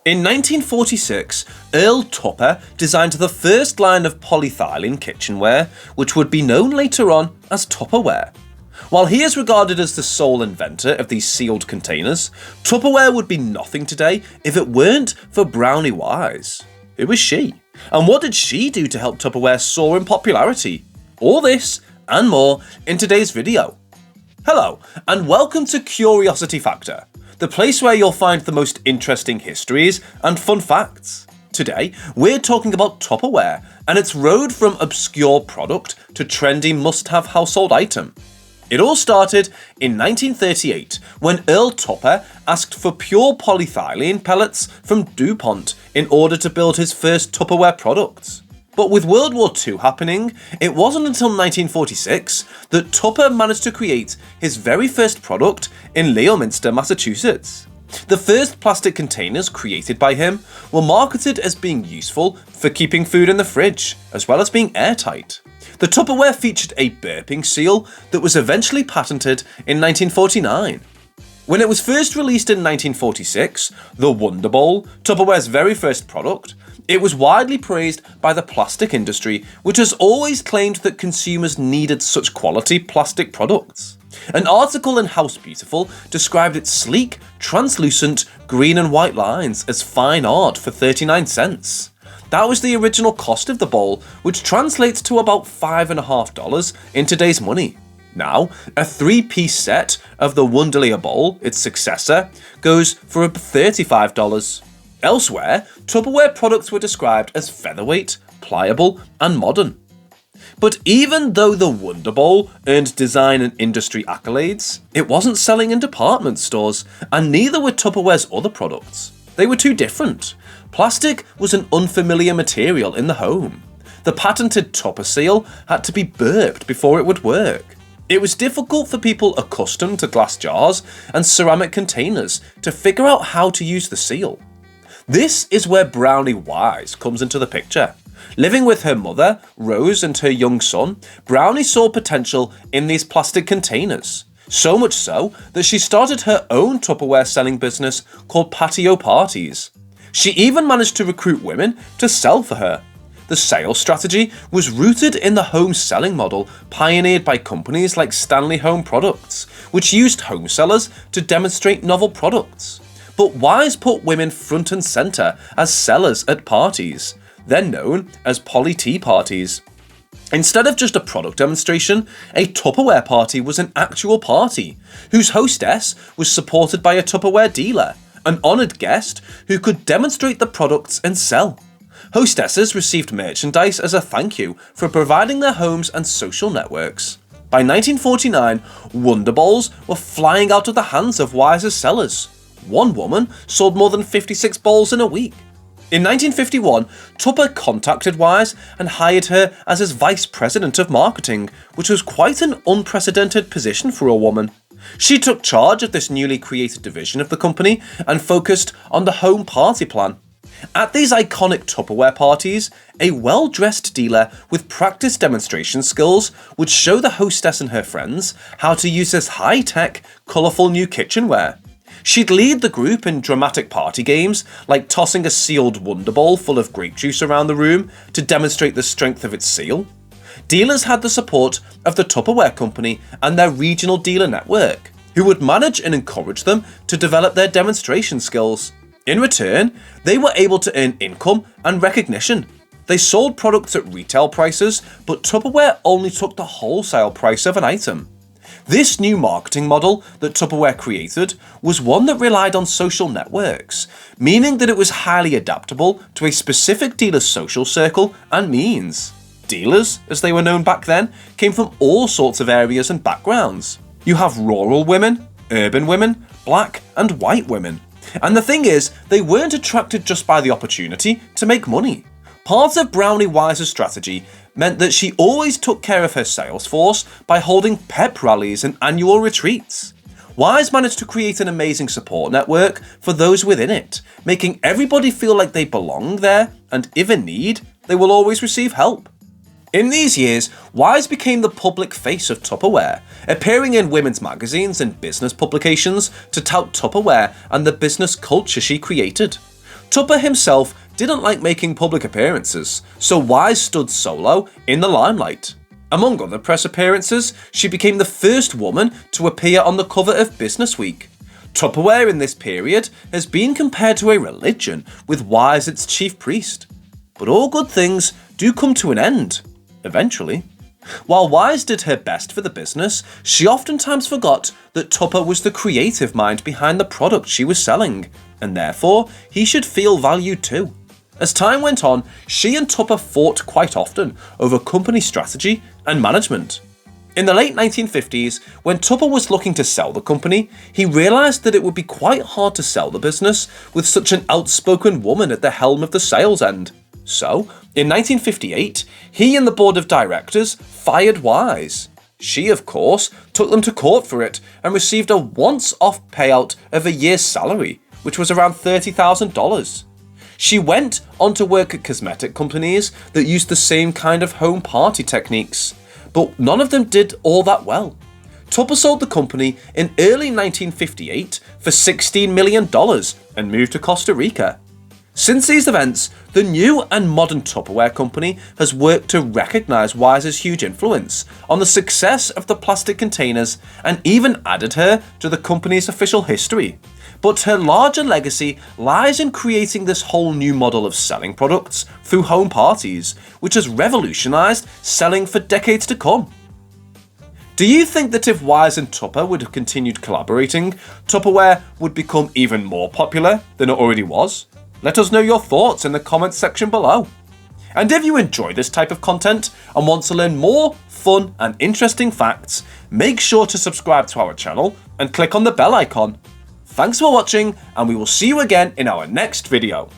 In 1946, Earl Tupper designed the first line of polyethylene kitchenware, which would be known later on as Tupperware. While he is regarded as the sole inventor of these sealed containers, Tupperware would be nothing today if it weren't for Brownie Wise. Who was she? And what did she do to help Tupperware soar in popularity? All this and more in today's video. Hello, and welcome to Curiosity Factor, the place where you'll find the most interesting histories and fun facts. Today, we're talking about Tupperware and its road from obscure product to trendy must-have household item. It all started in 1938 when Earl Tupper asked for pure polyethylene pellets from DuPont in order to build his first Tupperware products. But with World War II happening, it wasn't until 1946 that Tupper managed to create his very first product in Leominster, Massachusetts. The first plastic containers created by him were marketed as being useful for keeping food in the fridge, as well as being airtight. The Tupperware featured a burping seal that was eventually patented in 1949. When it was first released in 1946, the Wonder Bowl, Tupperware's very first product, it was widely praised by the plastic industry, which has always claimed that consumers needed such quality plastic products. An article in House Beautiful described its sleek, translucent, green and white lines as fine art for 39 cents. That was the original cost of the bowl, which translates to about $5.50 in today's money. Now, a 3-piece set of the Wonderlier bowl, its successor, goes for $35. Elsewhere, Tupperware products were described as featherweight, pliable, and modern. But even though the Wonder Bowl earned design and industry accolades, it wasn't selling in department stores, and neither were Tupperware's other products. They were too different. Plastic was an unfamiliar material in the home. The patented Tupper seal had to be burped before it would work. It was difficult for people accustomed to glass jars and ceramic containers to figure out how to use the seal. This is where Brownie Wise comes into the picture. Living with her mother, Rose, and her young son, Brownie saw potential in these plastic containers. So much so that she started her own Tupperware selling business called Patio Parties. She even managed to recruit women to sell for her. The sales strategy was rooted in the home selling model pioneered by companies like Stanley Home Products, which used home sellers to demonstrate novel products. But Wise put women front and centre as sellers at parties, then known as Poly Tea Parties. Instead of just a product demonstration, a Tupperware party was an actual party, whose hostess was supported by a Tupperware dealer, an honoured guest who could demonstrate the products and sell. Hostesses received merchandise as a thank you for providing their homes and social networks. By 1949, Wonder Bowls were flying out of the hands of Wise's sellers. One woman sold more than 56 bowls in a week. In 1951, Tupper contacted Wise and hired her as his vice president of marketing, which was quite an unprecedented position for a woman. She took charge of this newly created division of the company and focused on the home party plan. At these iconic Tupperware parties, a well-dressed dealer with practice demonstration skills would show the hostess and her friends how to use this high-tech, colourful new kitchenware. She'd lead the group in dramatic party games, like tossing a sealed Wonder Bowl full of grape juice around the room to demonstrate the strength of its seal. Dealers had the support of the Tupperware company and their regional dealer network, who would manage and encourage them to develop their demonstration skills. In return, they were able to earn income and recognition. They sold products at retail prices, but Tupperware only took the wholesale price of an item. This new marketing model that Tupperware created was one that relied on social networks, meaning that it was highly adaptable to a specific dealer's social circle and means. Dealers, as they were known back then, came from all sorts of areas and backgrounds. You have rural women, urban women, black and white women. And the thing is, they weren't attracted just by the opportunity to make money. Part of Brownie Wise's strategy meant that she always took care of her sales force by holding pep rallies and annual retreats. Wise managed to create an amazing support network for those within it, making everybody feel like they belong there, and if in need, they will always receive help. In these years, Wise became the public face of Tupperware, appearing in women's magazines and business publications to tout Tupperware and the business culture she created. Tupper himself didn't like making public appearances, so Wise stood solo in the limelight. Among other press appearances, she became the first woman to appear on the cover of Business Week. Tupperware in this period has been compared to a religion, with Wise its chief priest. But all good things do come to an end, eventually. While Wise did her best for the business, she oftentimes forgot that Tupper was the creative mind behind the product she was selling, and therefore he should feel valued too. As time went on, she and Tupper fought quite often over company strategy and management. In the late 1950s, when Tupper was looking to sell the company, he realised that it would be quite hard to sell the business with such an outspoken woman at the helm of the sales end. So, in 1958, he and the board of directors fired Wise. She, of course, took them to court for it and received a once-off payout of a year's salary, which was around $30,000. She went on to work at cosmetic companies that used the same kind of home party techniques, but none of them did all that well. Tupper sold the company in early 1958 for $16 million and moved to Costa Rica. Since these events, the new and modern Tupperware company has worked to recognise Wise's huge influence on the success of the plastic containers and even added her to the company's official history. But her larger legacy lies in creating this whole new model of selling products through home parties, which has revolutionised selling for decades to come. Do you think that if Wise and Tupper would have continued collaborating, Tupperware would become even more popular than it already was? Let us know your thoughts in the comments section below. And if you enjoy this type of content and want to learn more fun and interesting facts, make sure to subscribe to our channel and click on the bell icon. Thanks for watching, and we will see you again in our next video.